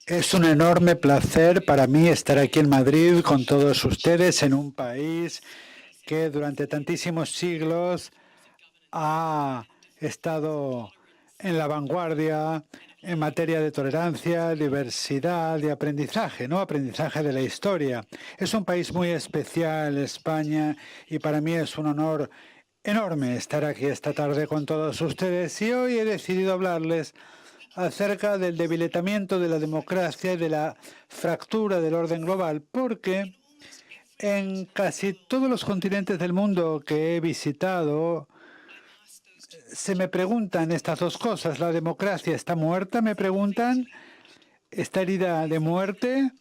Es un enorme placer para mí estar aquí en Madrid con todos ustedes en un país que durante tantísimos siglos ha estado en la vanguardia en materia de tolerancia, diversidad y aprendizaje, ¿no? Aprendizaje de la historia. Es un país muy especial, España, y para mí es un honor enorme estar aquí esta tarde con todos ustedes. Y hoy he decidido hablarles acerca del debilitamiento de la democracia y de la fractura del orden global, porque en casi todos los continentes del mundo que he visitado, se me preguntan estas dos cosas. ¿La democracia está muerta? Me preguntan. ¿Está herida de muerte?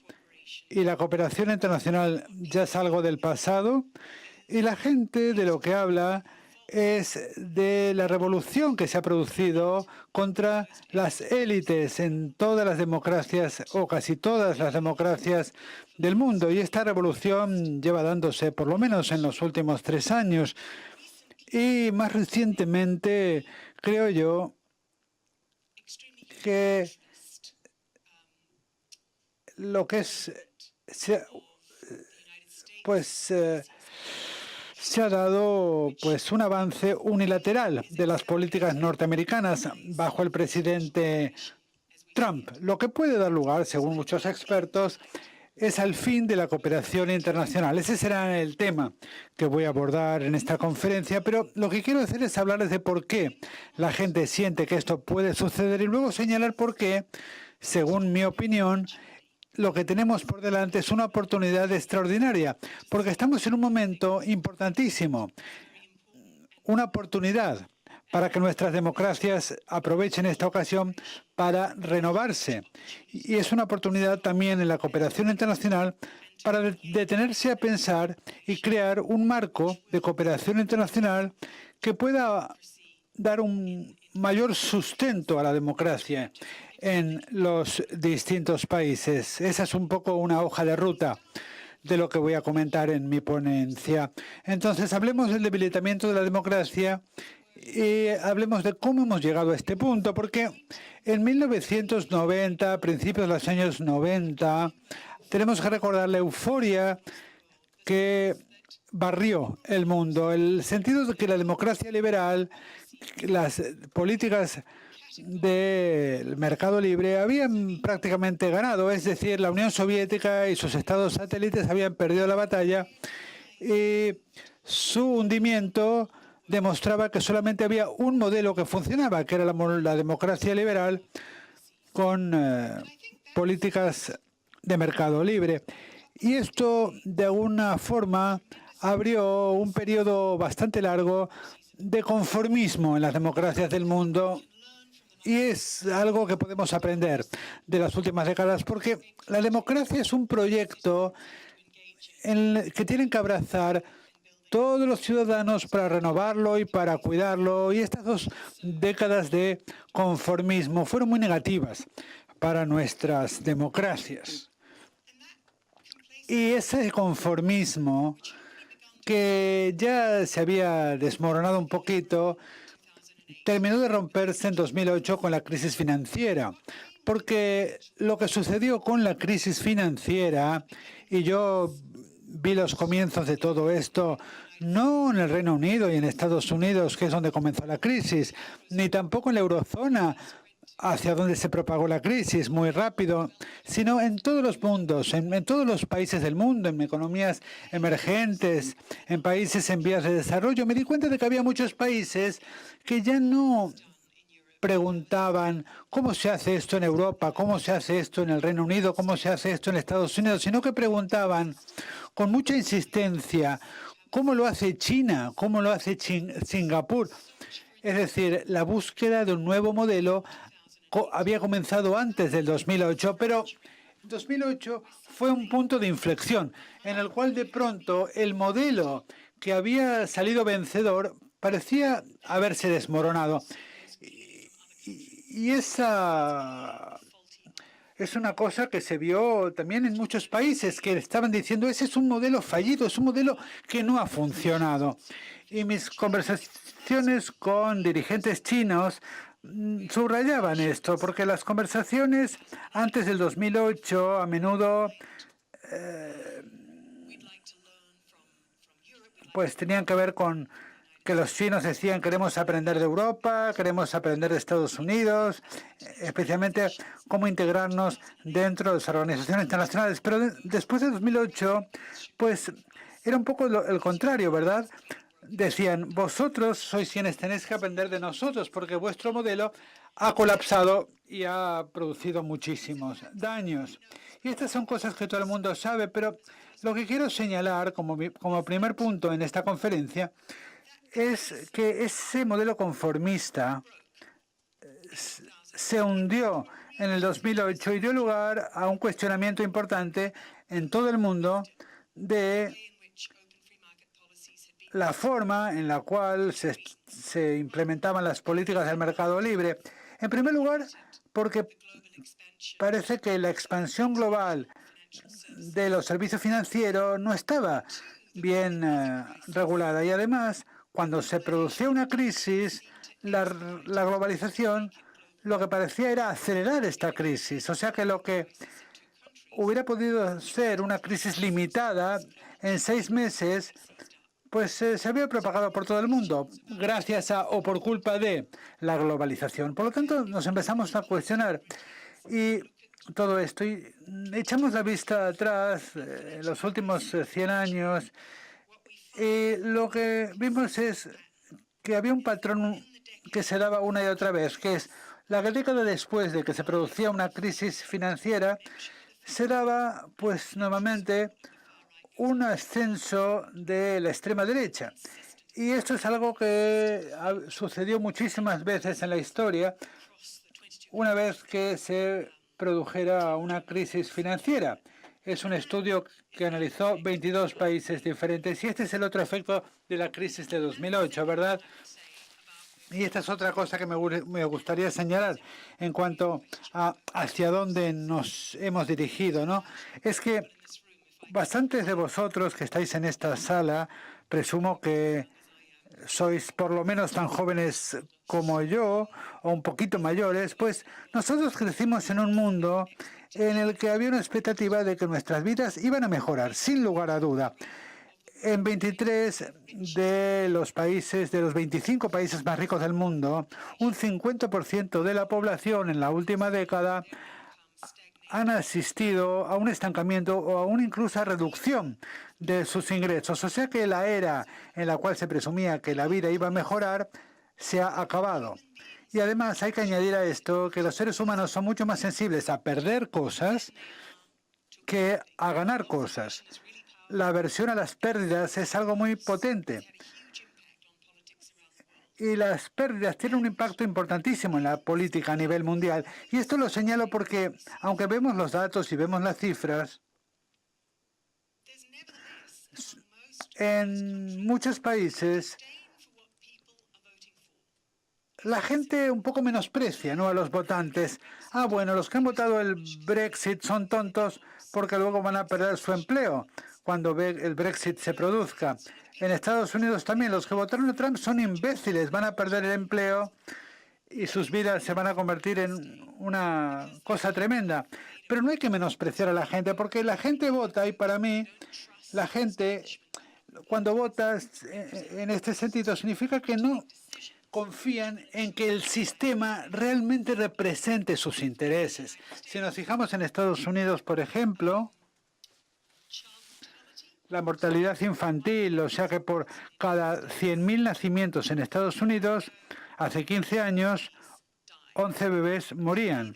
¿Y la cooperación internacional ya es algo del pasado? Y la gente de lo que habla es de la revolución que se ha producido contra las élites en todas las democracias o casi todas las democracias del mundo. Y esta revolución lleva dándose por lo menos en los últimos 3 años. Y más recientemente, creo yo, que lo que es, pues, se ha dado pues un avance unilateral de las políticas norteamericanas bajo el presidente Trump, lo que puede dar lugar, según muchos expertos, es al fin de la cooperación internacional. Ese será el tema que voy a abordar en esta conferencia, pero lo que quiero hacer es hablarles de por qué la gente siente que esto puede suceder y luego señalar por qué, según mi opinión, lo que tenemos por delante es una oportunidad extraordinaria, porque estamos en un momento importantísimo, una oportunidad para que nuestras democracias aprovechen esta ocasión para renovarse. Y es una oportunidad también en la cooperación internacional para detenerse a pensar y crear un marco de cooperación internacional que pueda dar un mayor sustento a la democracia en los distintos países. Esa es un poco una hoja de ruta de lo que voy a comentar en mi ponencia. Entonces, hablemos del debilitamiento de la democracia y hablemos de cómo hemos llegado a este punto, porque en 1990, a principios de los años 90, tenemos que recordar la euforia que barrió el mundo, el sentido de que la democracia liberal, las políticas del mercado libre habían prácticamente ganado, es decir, la Unión Soviética y sus estados satélites habían perdido la batalla y su hundimiento demostraba que solamente había un modelo que funcionaba, que era la democracia liberal con políticas de mercado libre. Y esto, de alguna forma, abrió un periodo bastante largo de conformismo en las democracias del mundo. Y es algo que podemos aprender de las últimas décadas, porque la democracia es un proyecto en el que tienen que abrazar todos los ciudadanos para renovarlo y para cuidarlo. Y estas 2 décadas de conformismo fueron muy negativas para nuestras democracias. Y ese conformismo, que ya se había desmoronado un poquito, terminó de romperse en 2008 con la crisis financiera, porque lo que sucedió con la crisis financiera, y yo vi los comienzos de todo esto, no en el Reino Unido y en Estados Unidos, que es donde comenzó la crisis, ni tampoco en la eurozona, hacia donde se propagó la crisis muy rápido, sino en todos los mundos, en todos los países del mundo, en economías emergentes, en países en vías de desarrollo. Me di cuenta de que había muchos países que ya no preguntaban cómo se hace esto en Europa, cómo se hace esto en el Reino Unido, cómo se hace esto en Estados Unidos, sino que preguntaban con mucha insistencia cómo lo hace China, cómo lo hace Singapur. Es decir, la búsqueda de un nuevo modelo había comenzado antes del 2008, pero 2008 fue un punto de inflexión en el cual de pronto el modelo que había salido vencedor parecía haberse desmoronado. Y esa es una cosa que se vio también en muchos países que estaban diciendo, ese es un modelo fallido, es un modelo que no ha funcionado. Y mis conversaciones con dirigentes chinos subrayaban esto, porque las conversaciones antes del 2008 a menudo pues tenían que ver con que los chinos decían queremos aprender de Europa, queremos aprender de Estados Unidos, especialmente cómo integrarnos dentro de las organizaciones internacionales. Pero después de 2008, pues era un poco el contrario, ¿verdad? Decían, vosotros sois quienes tenéis que aprender de nosotros, porque vuestro modelo ha colapsado y ha producido muchísimos daños. Y estas son cosas que todo el mundo sabe, pero lo que quiero señalar como primer punto en esta conferencia es que ese modelo conformista se hundió en el 2008 y dio lugar a un cuestionamiento importante en todo el mundo de la forma en la cual se implementaban las políticas del mercado libre. En primer lugar, porque parece que la expansión global de los servicios financieros no estaba bien regulada y además, cuando se producía una crisis, la globalización lo que parecía era acelerar esta crisis. O sea que lo que hubiera podido ser una crisis limitada en 6 meses, pues se había propagado por todo el mundo, gracias a o por culpa de la globalización. Por lo tanto, nos empezamos a cuestionar y todo esto. Y echamos la vista atrás en los últimos 100 años y lo que vimos es que había un patrón que se daba una y otra vez, que es la década después de que se producía una crisis financiera, se daba pues nuevamente un ascenso de la extrema derecha. Y esto es algo que sucedió muchísimas veces en la historia, una vez que se produjera una crisis financiera. Es un estudio que analizó 22 países diferentes y este es el otro efecto de la crisis de 2008, ¿verdad? Y esta es otra cosa que me gustaría señalar en cuanto a hacia dónde nos hemos dirigido, ¿no? Es que bastantes de vosotros que estáis en esta sala, presumo que sois por lo menos tan jóvenes como yo o un poquito mayores, pues nosotros crecimos en un mundo en el que había una expectativa de que nuestras vidas iban a mejorar, sin lugar a duda. En 23 de los países, de los 25 países más ricos del mundo, un 50% de la población en la última década han asistido a un estancamiento o a una incluso reducción de sus ingresos. O sea que la era en la cual se presumía que la vida iba a mejorar se ha acabado. Y además hay que añadir a esto que los seres humanos son mucho más sensibles a perder cosas que a ganar cosas. La aversión a las pérdidas es algo muy potente. Y las pérdidas tienen un impacto importantísimo en la política a nivel mundial. Y esto lo señalo porque, aunque vemos los datos y vemos las cifras, en muchos países la gente un poco menosprecia, ¿no?, a los votantes. Ah, bueno, los que han votado el Brexit son tontos porque luego van a perder su empleo cuando el Brexit se produzca. En Estados Unidos también los que votaron a Trump son imbéciles, van a perder el empleo y sus vidas se van a convertir en una cosa tremenda. Pero no hay que menospreciar a la gente, porque la gente vota y para mí, la gente, cuando votas en este sentido, significa que no confían en que el sistema realmente represente sus intereses. Si nos fijamos en Estados Unidos, por ejemplo, la mortalidad infantil, o sea que por cada 100.000 nacimientos en Estados Unidos, hace 15 años, 11 bebés morían.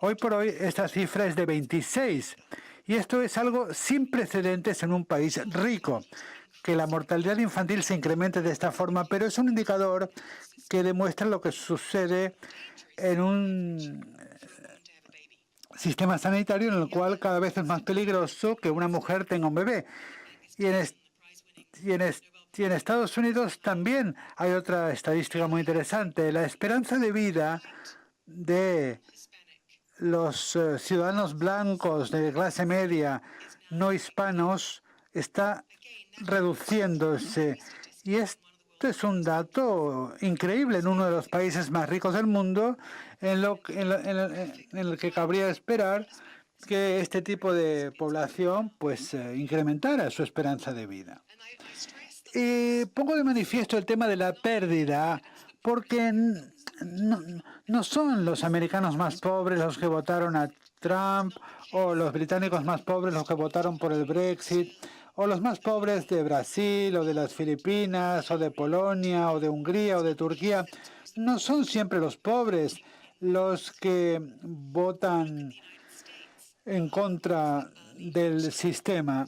Hoy por hoy esta cifra es de 26. Y esto es algo sin precedentes en un país rico. Que la mortalidad infantil se incremente de esta forma, pero es un indicador que demuestra lo que sucede en un sistema sanitario en el cual cada vez es más peligroso que una mujer tenga un bebé. Y en Estados Unidos también hay otra estadística muy interesante. La esperanza de vida de los ciudadanos blancos de clase media no hispanos está reduciéndose. Y Esto es un dato increíble en uno de los países más ricos del mundo, en el que cabría esperar que este tipo de población pues incrementara su esperanza de vida. Y pongo de manifiesto el tema de la pérdida, porque no son los americanos más pobres los que votaron a Trump, o los británicos más pobres los que votaron por el Brexit, o los más pobres de Brasil, o de las Filipinas, o de Polonia, o de Hungría, o de Turquía. No son siempre los pobres los que votan en contra del sistema.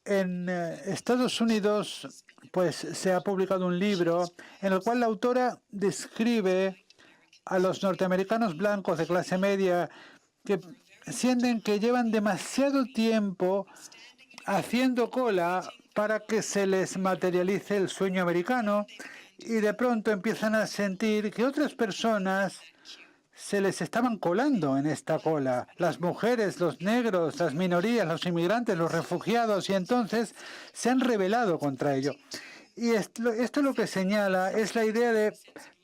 En Estados Unidos, pues se ha publicado un libro en el cual la autora describe a los norteamericanos blancos de clase media que sienten que llevan demasiado tiempo haciendo cola para que se les materialice el sueño americano y de pronto empiezan a sentir que otras personas se les estaban colando en esta cola, las mujeres, los negros, las minorías, los inmigrantes, los refugiados, y entonces se han rebelado contra ello. Y esto lo que señala es la idea de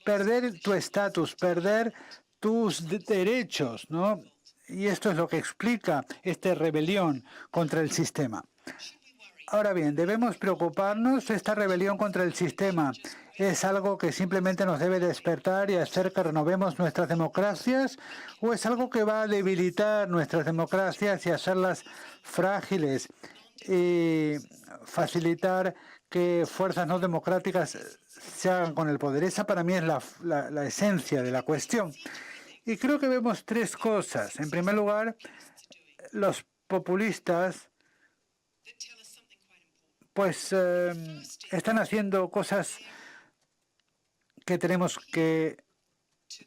perder tu estatus, perder tus derechos, ¿no? Y esto es lo que explica esta rebelión contra el sistema. Ahora bien, ¿debemos preocuparnos? Esta rebelión contra el sistema es algo que simplemente nos debe despertar y hacer que renovemos nuestras democracias, o es algo que va a debilitar nuestras democracias y hacerlas frágiles y facilitar que fuerzas no democráticas se hagan con el poder? Esa para mí es la esencia de la cuestión. Y creo que vemos tres cosas. En primer lugar, los populistas pues están haciendo cosas que tenemos que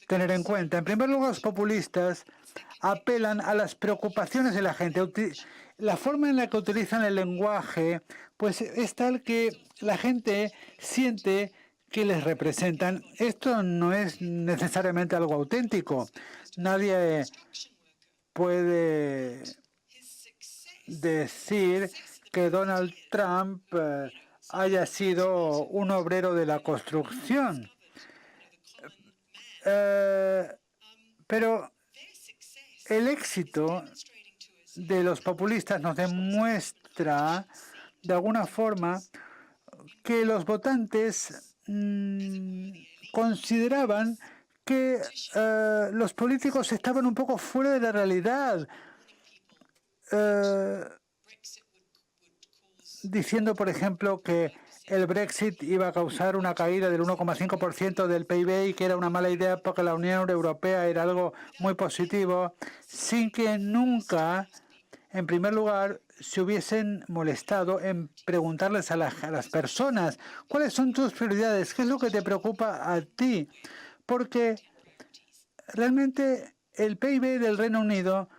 tener en cuenta. En primer lugar, los populistas apelan a las preocupaciones de la gente. La forma en la que utilizan el lenguaje pues es tal que la gente siente que les representan. Esto no es necesariamente algo auténtico. Nadie puede decir que Donald Trump haya sido un obrero de la construcción. Pero el éxito de los populistas nos demuestra, de alguna forma, que los votantes consideraban que los políticos estaban un poco fuera de la realidad, diciendo, por ejemplo, que el Brexit iba a causar una caída del 1,5% del PIB y que era una mala idea porque la Unión Europea era algo muy positivo, sin que nunca, en primer lugar, se hubiesen molestado en preguntarles a las personas cuáles son tus prioridades, qué es lo que te preocupa a ti, porque realmente el PIB del Reino Unido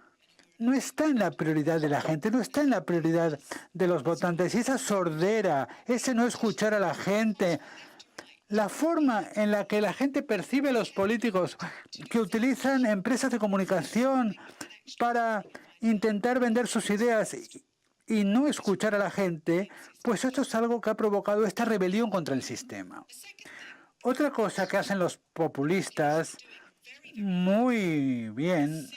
no está en la prioridad de la gente, no está en la prioridad de los votantes. Y esa sordera, ese no escuchar a la gente, la forma en la que la gente percibe a los políticos que utilizan empresas de comunicación para intentar vender sus ideas y no escuchar a la gente, pues esto es algo que ha provocado esta rebelión contra el sistema. Otra cosa que hacen los populistas muy bien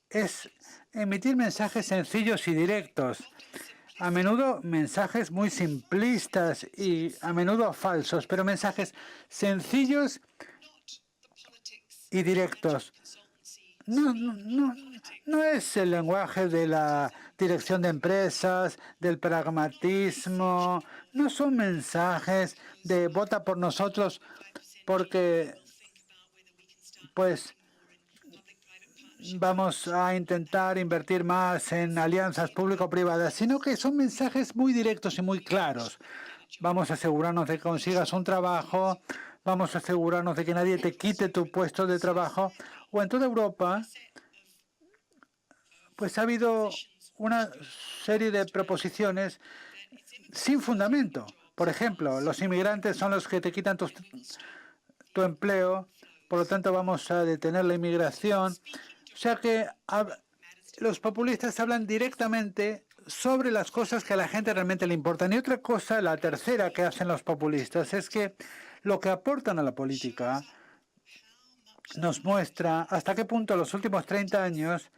es emitir mensajes sencillos y directos, a menudo mensajes muy simplistas y a menudo falsos, pero mensajes sencillos y directos. No es el lenguaje de la dirección de empresas, del pragmatismo, no son mensajes de vota por nosotros porque pues vamos a intentar invertir más en alianzas público-privadas, sino que son mensajes muy directos y muy claros. Vamos a asegurarnos de que consigas un trabajo, vamos a asegurarnos de que nadie te quite tu puesto de trabajo. O en toda Europa, pues ha habido una serie de proposiciones sin fundamento. Por ejemplo, los inmigrantes son los que te quitan tu empleo, por lo tanto vamos a detener la inmigración. O sea que los populistas hablan directamente sobre las cosas que a la gente realmente le importan. Y otra cosa, la tercera que hacen los populistas, es que lo que aportan a la política nos muestra hasta qué punto los últimos 30 años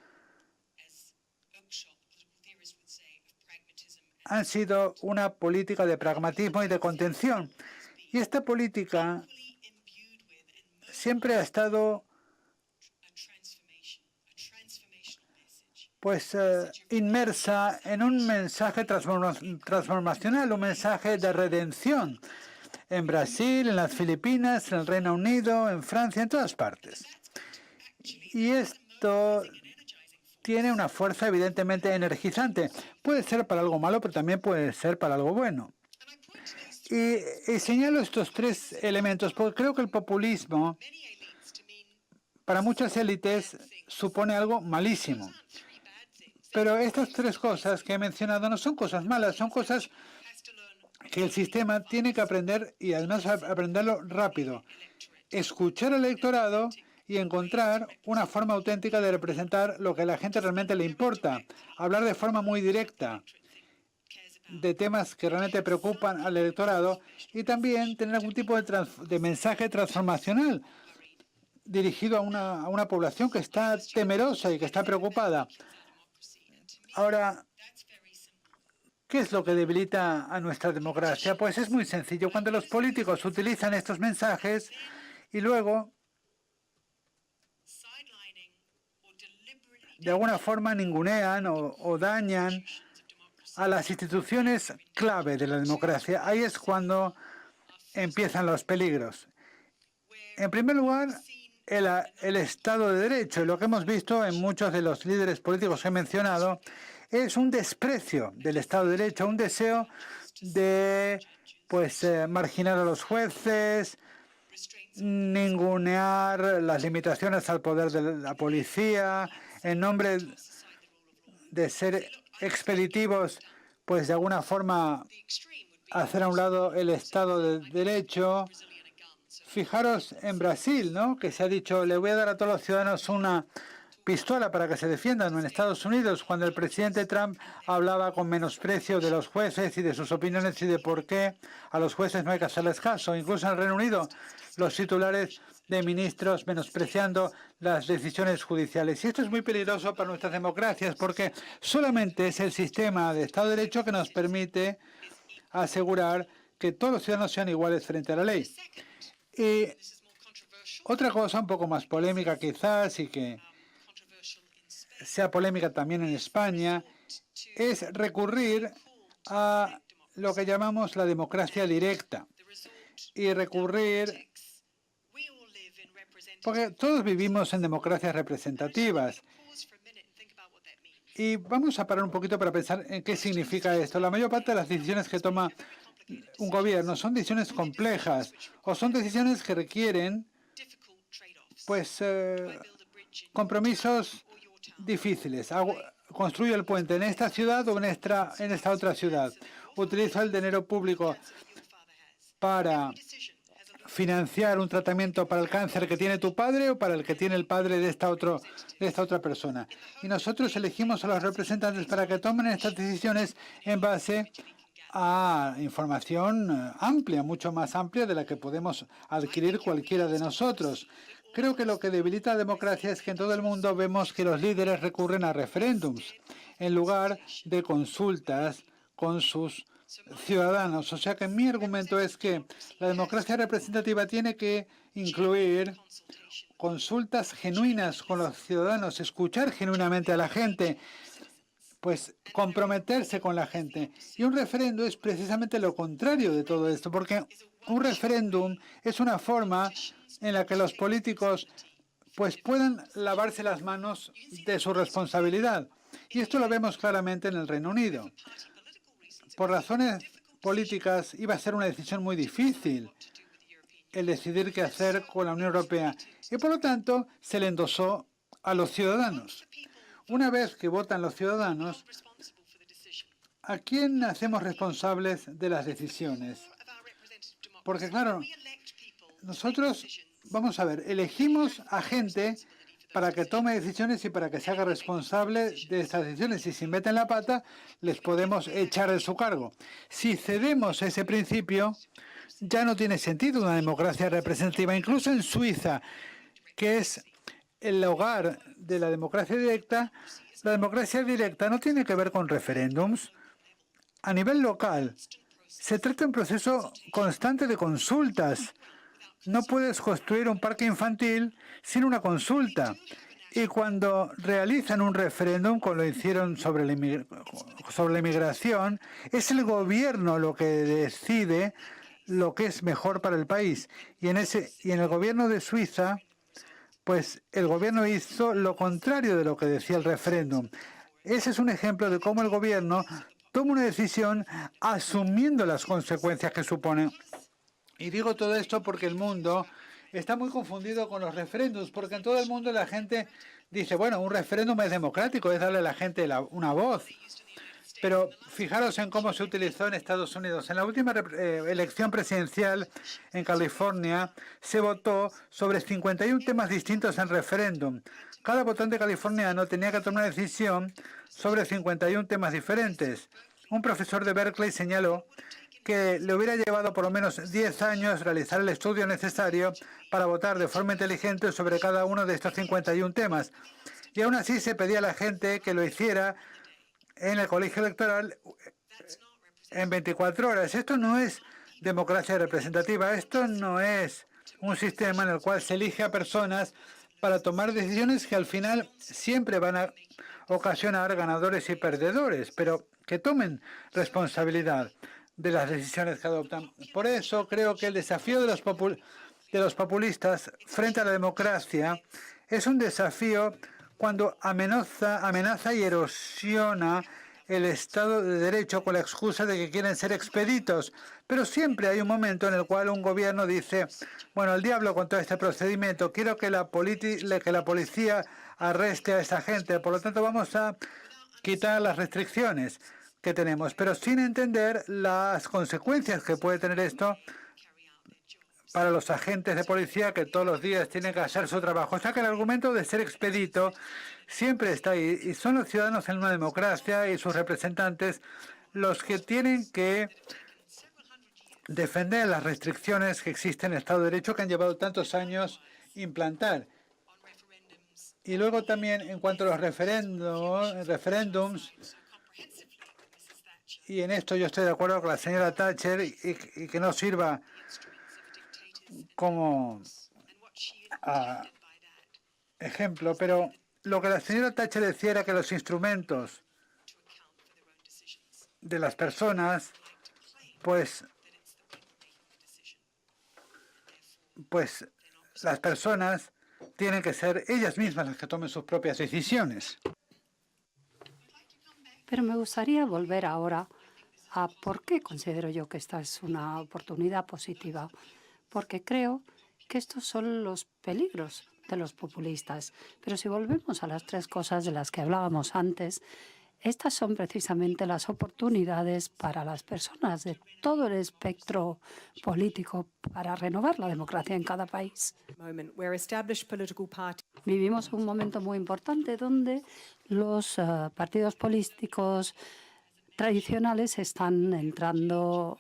han sido una política de pragmatismo y de contención. Y esta política siempre ha estado inmersa en un mensaje transformacional, un mensaje de redención. En Brasil, en las Filipinas, en el Reino Unido, en Francia, en todas partes. Y esto tiene una fuerza evidentemente energizante. Puede ser para algo malo, pero también puede ser para algo bueno. Y señalo estos tres elementos porque creo que el populismo, para muchas élites, supone algo malísimo. Pero estas tres cosas que he mencionado no son cosas malas, son cosas que el sistema tiene que aprender y además aprenderlo rápido. Escuchar al electorado y encontrar una forma auténtica de representar lo que a la gente realmente le importa. Hablar de forma muy directa de temas que realmente preocupan al electorado y también tener algún tipo de mensaje transformacional dirigido a una población que está temerosa y que está preocupada. Ahora, ¿qué es lo que debilita a nuestra democracia? Pues es muy sencillo. Cuando los políticos utilizan estos mensajes y luego, de alguna forma, ningunean o dañan a las instituciones clave de la democracia. Ahí es cuando empiezan los peligros. En primer lugar, el Estado de Derecho. Y lo que hemos visto en muchos de los líderes políticos que he mencionado es un desprecio del Estado de Derecho, un deseo de marginar a los jueces, ningunear las limitaciones al poder de la policía, en nombre de ser expeditivos, pues de alguna forma hacer a un lado el Estado de Derecho. Fijaros en Brasil, ¿no? Que se ha dicho, le voy a dar a todos los ciudadanos una pistola para que se defiendan. O en Estados Unidos, cuando el presidente Trump hablaba con menosprecio de los jueces y de sus opiniones y de por qué a los jueces no hay que hacerles caso. Incluso en el Reino Unido, los titulares de ministros menospreciando las decisiones judiciales. Y esto es muy peligroso para nuestras democracias porque solamente es el sistema de Estado de Derecho que nos permite asegurar que todos los ciudadanos sean iguales frente a la ley. Y otra cosa un poco más polémica quizás y que sea polémica también en España es recurrir a lo que llamamos la democracia directa y recurrir, porque todos vivimos en democracias representativas. Y vamos a parar un poquito para pensar en qué significa esto. La mayor parte de las decisiones que toma un gobierno son decisiones complejas o son decisiones que requieren compromisos difíciles. Construyo el puente en esta ciudad o en esta otra ciudad. Utilizo el dinero público para financiar un tratamiento para el cáncer que tiene tu padre o para el que tiene el padre de esta otra persona. Y nosotros elegimos a los representantes para que tomen estas decisiones en base a información amplia, mucho más amplia de la que podemos adquirir cualquiera de nosotros. Creo que lo que debilita la democracia es que en todo el mundo vemos que los líderes recurren a referéndums en lugar de consultas con sus ciudadanos. O sea que mi argumento es que la democracia representativa tiene que incluir consultas genuinas con los ciudadanos, escuchar genuinamente a la gente, pues comprometerse con la gente. Y un referéndum es precisamente lo contrario de todo esto, porque un referéndum es una forma en la que los políticos pues puedan lavarse las manos de su responsabilidad. Y esto lo vemos claramente en el Reino Unido. Por razones políticas iba a ser una decisión muy difícil el decidir qué hacer con la Unión Europea. Y por lo tanto se le endosó a los ciudadanos. Una vez que votan los ciudadanos, ¿a quién hacemos responsables de las decisiones? Porque claro, nosotros, vamos a ver, elegimos a gente para que tome decisiones y para que se haga responsable de estas decisiones. Y si meten la pata, les podemos echar de su cargo. Si cedemos ese principio, ya no tiene sentido una democracia representativa. Incluso en Suiza, que es el hogar de la democracia directa no tiene que ver con referéndums. A nivel local, se trata de un proceso constante de consultas. No puedes construir un parque infantil sin una consulta. Y cuando realizan un referéndum, como lo hicieron sobre la inmigración, es el gobierno lo que decide lo que es mejor para el país. Y en el gobierno de Suiza, pues el gobierno hizo lo contrario de lo que decía el referéndum. Ese es un ejemplo de cómo el gobierno toma una decisión asumiendo las consecuencias que suponen. Y digo todo esto porque el mundo está muy confundido con los referéndums, porque en todo el mundo la gente dice, bueno, un referéndum es democrático, es darle a la gente una voz. Pero fijaros en cómo se utilizó en Estados Unidos. En la última elección presidencial en California se votó sobre 51 temas distintos en referéndum. Cada votante californiano tenía que tomar una decisión sobre 51 temas diferentes. Un profesor de Berkeley señaló que le hubiera llevado por lo menos 10 años realizar el estudio necesario para votar de forma inteligente sobre cada uno de estos 51 temas. Y aún así se pedía a la gente que lo hiciera en el colegio electoral en 24 horas. Esto no es democracia representativa, esto no es un sistema en el cual se elige a personas para tomar decisiones que al final siempre van a ocasionar ganadores y perdedores, pero que tomen responsabilidad de las decisiones que adoptan. Por eso creo que el desafío de los populistas frente a la democracia es un desafío cuando amenaza y erosiona el Estado de Derecho con la excusa de que quieren ser expeditos. Pero siempre hay un momento en el cual un gobierno dice, bueno, al diablo con todo este procedimiento, quiero que la policía arreste a esta gente, por lo tanto vamos a quitar las restricciones que tenemos, pero sin entender las consecuencias que puede tener esto para los agentes de policía que todos los días tienen que hacer su trabajo. O sea que el argumento de ser expedito siempre está ahí y son los ciudadanos en una democracia y sus representantes los que tienen que defender las restricciones que existen en el Estado de Derecho que han llevado tantos años implantar. Y luego también en cuanto a los referéndums, y en esto yo estoy de acuerdo con la señora Thatcher y que no sirva como ejemplo, pero lo que la señora Thatcher decía era que los instrumentos de las personas, pues las personas tienen que ser ellas mismas las que tomen sus propias decisiones. Pero me gustaría volver ahora a por qué considero yo que esta es una oportunidad positiva. Porque creo que estos son los peligros de los populistas. Pero si volvemos a las tres cosas de las que hablábamos antes, estas son precisamente las oportunidades para las personas de todo el espectro político para renovar la democracia en cada país. Vivimos un momento muy importante donde los partidos políticos tradicionales están entrando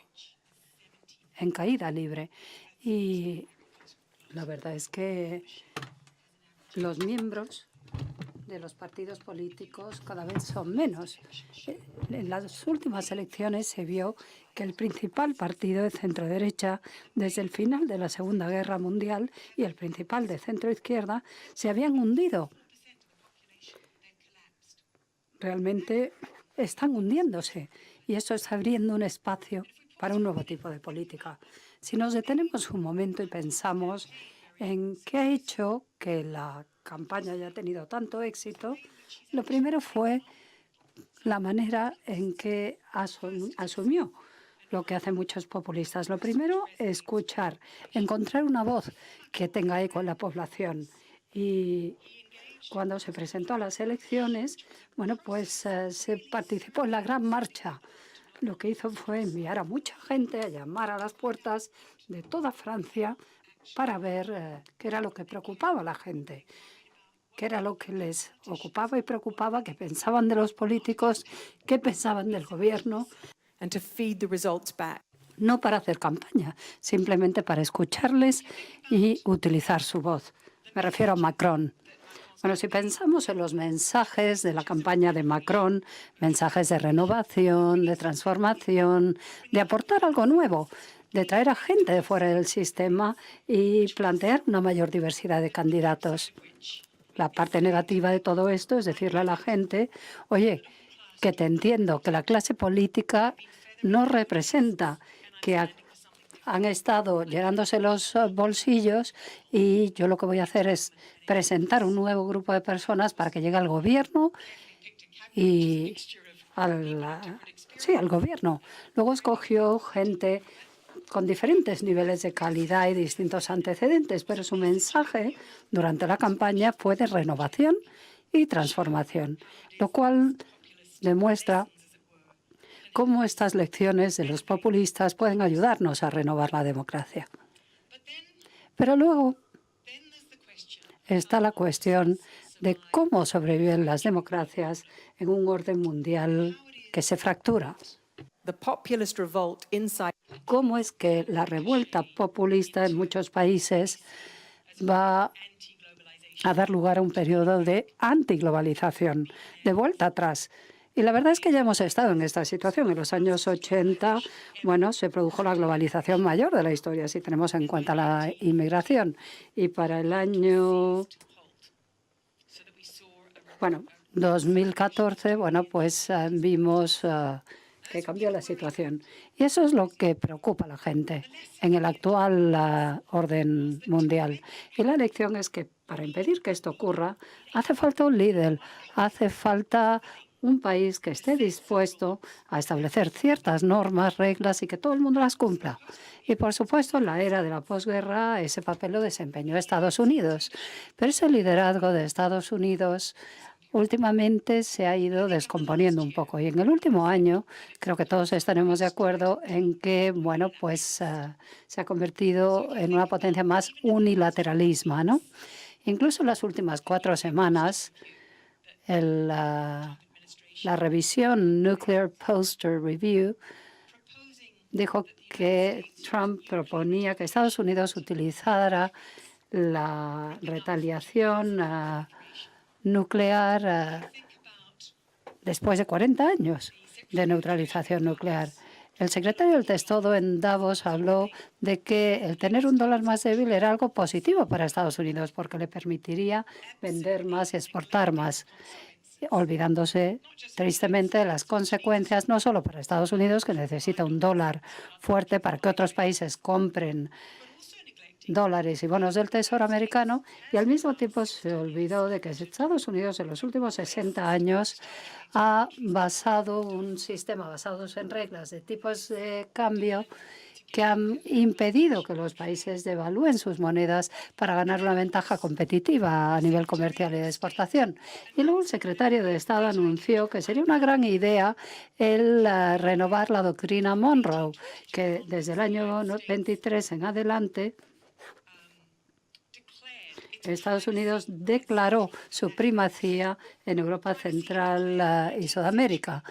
en caída libre. Y la verdad es que los miembros de los partidos políticos cada vez son menos. En las últimas elecciones se vio que el principal partido de centro-derecha desde el final de la Segunda Guerra Mundial y el principal de centro-izquierda se habían hundido. Realmente están hundiéndose y eso está abriendo un espacio para un nuevo tipo de política. Si nos detenemos un momento y pensamos en qué ha hecho que la campaña haya tenido tanto éxito, lo primero fue la manera en que asumió lo que hacen muchos populistas. Lo primero, escuchar, encontrar una voz que tenga eco en la población. Y cuando se presentó a las elecciones, bueno, pues se participó en la gran marcha. Lo que hizo fue enviar a mucha gente a llamar a las puertas de toda Francia para ver qué era lo que preocupaba a la gente. qué era lo que les ocupaba y preocupaba, qué pensaban de los políticos, qué pensaban del gobierno, and to feed the results back. no para hacer campaña, simplemente para escucharles y utilizar su voz. Me refiero a Macron. Bueno, si pensamos en los mensajes de la campaña de Macron, mensajes de renovación, de transformación, de aportar algo nuevo, de traer a gente de fuera del sistema y plantear una mayor diversidad de candidatos. La parte negativa de todo esto es decirle a la gente, oye, que te entiendo, que la clase política no representa, que han estado llenándose los bolsillos y yo lo que voy a hacer es presentar un nuevo grupo de personas para que llegue al gobierno y al gobierno. Luego escogió gente con diferentes niveles de calidad y distintos antecedentes, pero su mensaje durante la campaña fue de renovación y transformación, lo cual demuestra cómo estas lecciones de los populistas pueden ayudarnos a renovar la democracia. Pero luego está la cuestión de cómo sobreviven las democracias en un orden mundial que se fractura. The populist revolt inside ¿Cómo es que la revuelta populista en muchos países va a dar lugar a un periodo de antiglobalización, de vuelta atrás? Y la verdad es que ya hemos estado en esta situación. En los años 80, bueno, se produjo la globalización mayor de la historia, si tenemos en cuenta la inmigración. Y para el año 2014, pues vimos que cambió la situación. Y eso es lo que preocupa a la gente en el actual orden mundial. Y la lección es que para impedir que esto ocurra, hace falta un líder, hace falta un país que esté dispuesto a establecer ciertas normas, reglas y que todo el mundo las cumpla. Y, por supuesto, en la era de la posguerra ese papel lo desempeñó Estados Unidos. Pero ese liderazgo de Estados Unidos últimamente se ha ido descomponiendo un poco. Y en el último año creo que todos estaremos de acuerdo en que, se ha convertido en una potencia más unilateralismo, ¿no? Incluso en las últimas 4 semanas, la revisión Nuclear Posture Review dijo que Trump proponía que Estados Unidos utilizara la retaliación nuclear después de 40 años de neutralización nuclear. El secretario del Tesoro en Davos habló de que el tener un dólar más débil era algo positivo para Estados Unidos porque le permitiría vender más y exportar más, olvidándose tristemente de las consecuencias no solo para Estados Unidos, que necesita un dólar fuerte para que otros países compren dólares y bonos del Tesoro americano, y al mismo tiempo se olvidó de que Estados Unidos en los últimos 60 años ha basado un sistema basados en reglas de tipos de cambio que han impedido que los países devalúen sus monedas para ganar una ventaja competitiva a nivel comercial y de exportación. Y luego el secretario de Estado anunció que sería una gran idea el renovar la doctrina Monroe, que desde el año 23 en adelante Estados Unidos declaró su primacía en Europa Central y Sudamérica.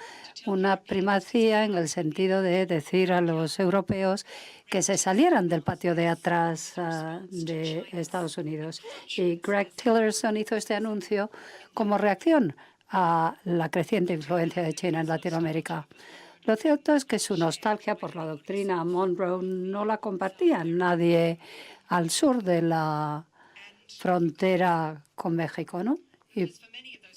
Una primacía en el sentido de decir a los europeos que se salieran del patio de atrás de Estados Unidos. Y Greg Tillerson hizo este anuncio como reacción a la creciente influencia de China en Latinoamérica. Lo cierto es que su nostalgia por la doctrina Monroe no la compartía nadie al sur de la frontera con México, ¿no? Y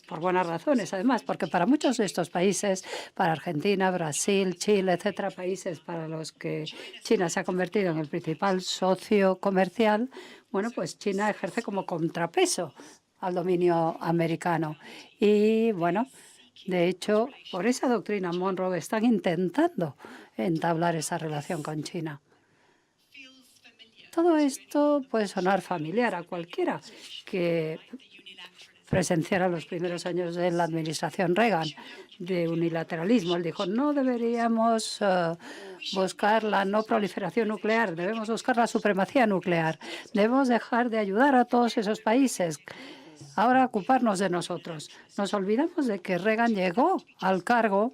por buenas razones, además, porque para muchos de estos países, para Argentina, Brasil, Chile, etcétera, países para los que China se ha convertido en el principal socio comercial, pues China ejerce como contrapeso al dominio americano. Y, de hecho, por esa doctrina Monroe están intentando entablar esa relación con China. Todo esto puede sonar familiar a cualquiera que presenciara los primeros años de la administración Reagan de unilateralismo. Él dijo, no deberíamos buscar la no proliferación nuclear, debemos buscar la supremacía nuclear, debemos dejar de ayudar a todos esos países ahora ocuparnos de nosotros. Nos olvidamos de que Reagan llegó al cargo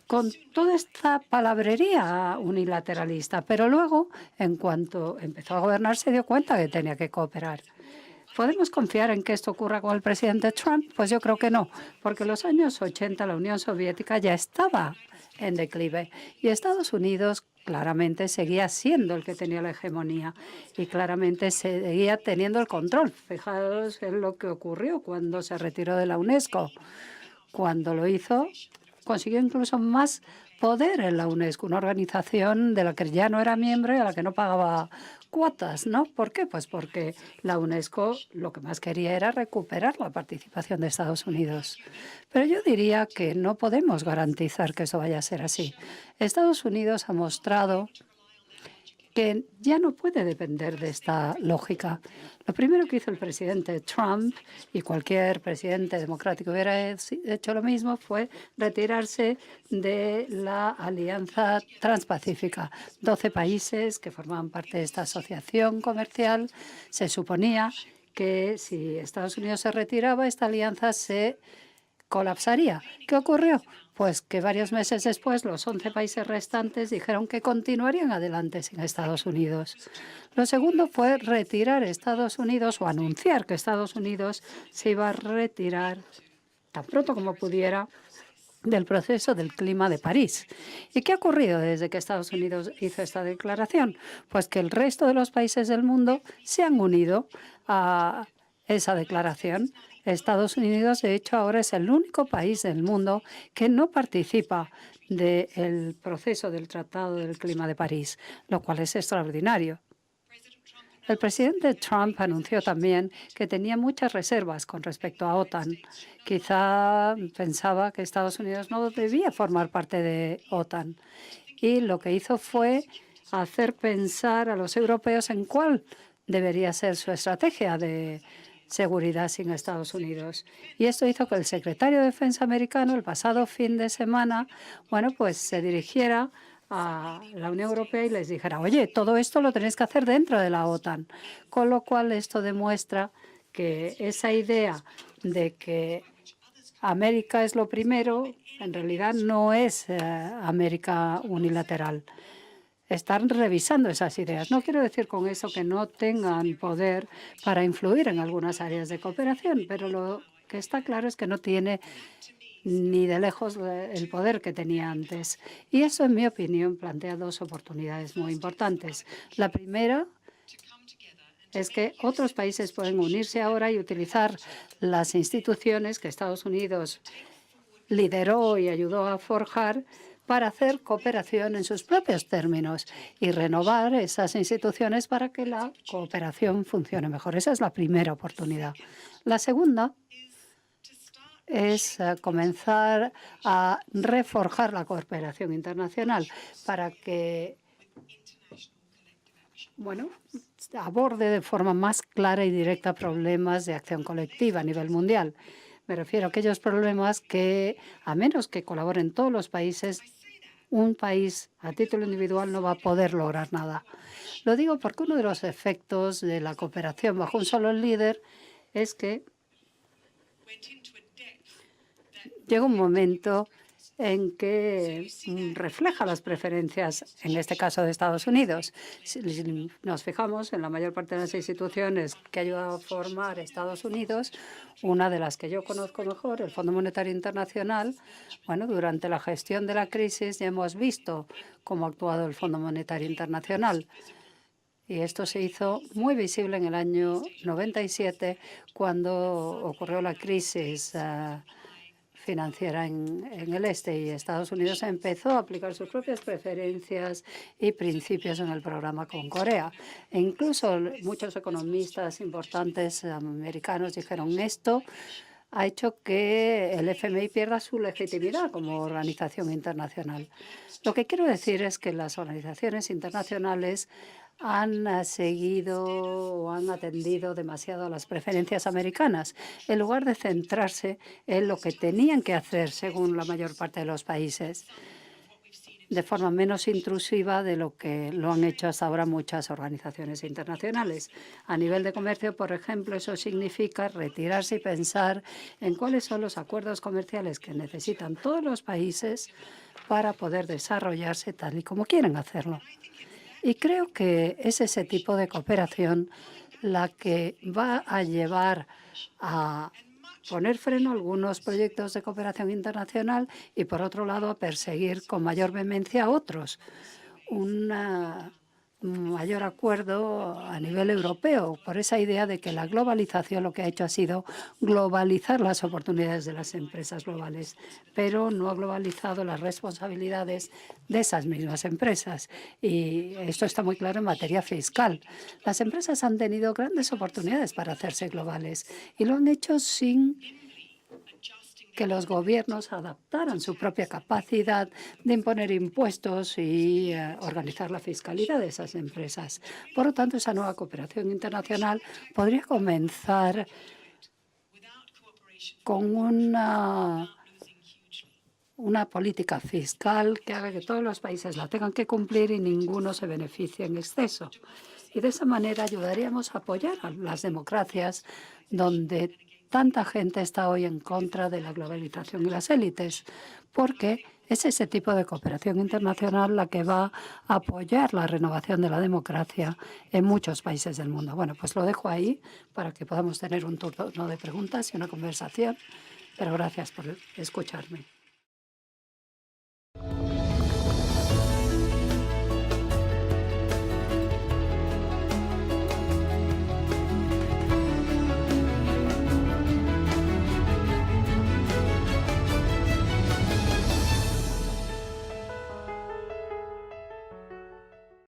con toda esta palabrería unilateralista, pero luego, en cuanto empezó a gobernar, se dio cuenta que tenía que cooperar. ¿Podemos confiar en que esto ocurra con el presidente Trump? Pues yo creo que no, porque en los años 80 la Unión Soviética ya estaba en declive y Estados Unidos claramente seguía siendo el que tenía la hegemonía y claramente seguía teniendo el control. Fijaos en lo que ocurrió cuando se retiró de la UNESCO. Cuando lo hizo, consiguió incluso más poder en la UNESCO, una organización de la que ya no era miembro y a la que no pagaba cuotas, ¿no? ¿Por qué? Pues porque la UNESCO lo que más quería era recuperar la participación de Estados Unidos. Pero yo diría que no podemos garantizar que eso vaya a ser así. Estados Unidos ha mostrado que ya no puede depender de esta lógica. Lo primero que hizo el presidente Trump, y cualquier presidente democrático hubiera hecho lo mismo, fue retirarse de la Alianza Transpacífica. 12 países que formaban parte de esta asociación comercial. Se suponía que si Estados Unidos se retiraba, esta alianza se colapsaría. ¿Qué ocurrió? Pues que varios meses después los 11 países restantes dijeron que continuarían adelante sin Estados Unidos. Lo segundo fue retirar Estados Unidos o anunciar que Estados Unidos se iba a retirar tan pronto como pudiera del proceso del clima de París. ¿Y qué ha ocurrido desde que Estados Unidos hizo esta declaración? Pues que el resto de los países del mundo se han unido a esa declaración. Estados Unidos, de hecho, ahora es el único país del mundo que no participa del proceso del Tratado del Clima de París, lo cual es extraordinario. El presidente Trump anunció también que tenía muchas reservas con respecto a OTAN. Quizá pensaba que Estados Unidos no debía formar parte de OTAN. Y lo que hizo fue hacer pensar a los europeos en cuál debería ser su estrategia de seguridad sin Estados Unidos. Y esto hizo que el secretario de Defensa americano el pasado fin de semana, pues se dirigiera a la Unión Europea y les dijera, oye, todo esto lo tenéis que hacer dentro de la OTAN. Con lo cual esto demuestra que esa idea de que América es lo primero, en realidad no es América unilateral. Están revisando esas ideas. No quiero decir con eso que no tengan poder para influir en algunas áreas de cooperación, pero lo que está claro es que no tiene ni de lejos el poder que tenía antes. Y eso, en mi opinión, plantea dos oportunidades muy importantes. La primera es que otros países pueden unirse ahora y utilizar las instituciones que Estados Unidos lideró y ayudó a forjar para hacer cooperación en sus propios términos y renovar esas instituciones para que la cooperación funcione mejor. Esa es la primera oportunidad. La segunda es comenzar a reforjar la cooperación internacional para que aborde de forma más clara y directa problemas de acción colectiva a nivel mundial. Me refiero a aquellos problemas que, a menos que colaboren todos los países, un país a título individual no va a poder lograr nada. Lo digo porque uno de los efectos de la cooperación bajo un solo líder es que llega un momento en que refleja las preferencias, en este caso de Estados Unidos. Si nos fijamos en la mayor parte de las instituciones que ha ayudado a formar Estados Unidos, una de las que yo conozco mejor, el Fondo Monetario Internacional, durante la gestión de la crisis ya hemos visto cómo ha actuado el Fondo Monetario Internacional. Y esto se hizo muy visible en el año 97, cuando ocurrió la crisis financiera en el este y Estados Unidos empezó a aplicar sus propias preferencias y principios en el programa con Corea. E incluso muchos economistas importantes americanos dijeron esto ha hecho que el FMI pierda su legitimidad como organización internacional. Lo que quiero decir es que las organizaciones internacionales han seguido o han atendido demasiado a las preferencias americanas, en lugar de centrarse en lo que tenían que hacer según la mayor parte de los países. de forma menos intrusiva de lo que lo han hecho hasta ahora muchas organizaciones internacionales. A nivel de comercio, por ejemplo, eso significa retirarse y pensar en cuáles son los acuerdos comerciales que necesitan todos los países para poder desarrollarse tal y como quieren hacerlo. Y creo que es ese tipo de cooperación la que va a llevar a poner freno a algunos proyectos de cooperación internacional y, por otro lado, a perseguir con mayor vehemencia a otros. Un mayor acuerdo a nivel europeo por esa idea de que la globalización lo que ha hecho ha sido globalizar las oportunidades de las empresas globales, pero no ha globalizado las responsabilidades de esas mismas empresas. Y esto está muy claro en materia fiscal. Las empresas han tenido grandes oportunidades para hacerse globales y lo han hecho sin que los gobiernos adaptaran su propia capacidad de imponer impuestos y organizar la fiscalidad de esas empresas. Por lo tanto, esa nueva cooperación internacional podría comenzar con una política fiscal que haga que todos los países la tengan que cumplir y ninguno se beneficie en exceso. Y de esa manera ayudaríamos a apoyar a las democracias donde tanta gente está hoy en contra de la globalización y las élites, porque es ese tipo de cooperación internacional la que va a apoyar la renovación de la democracia en muchos países del mundo. Bueno, pues lo dejo ahí para que podamos tener un turno de preguntas y una conversación, pero gracias por escucharme.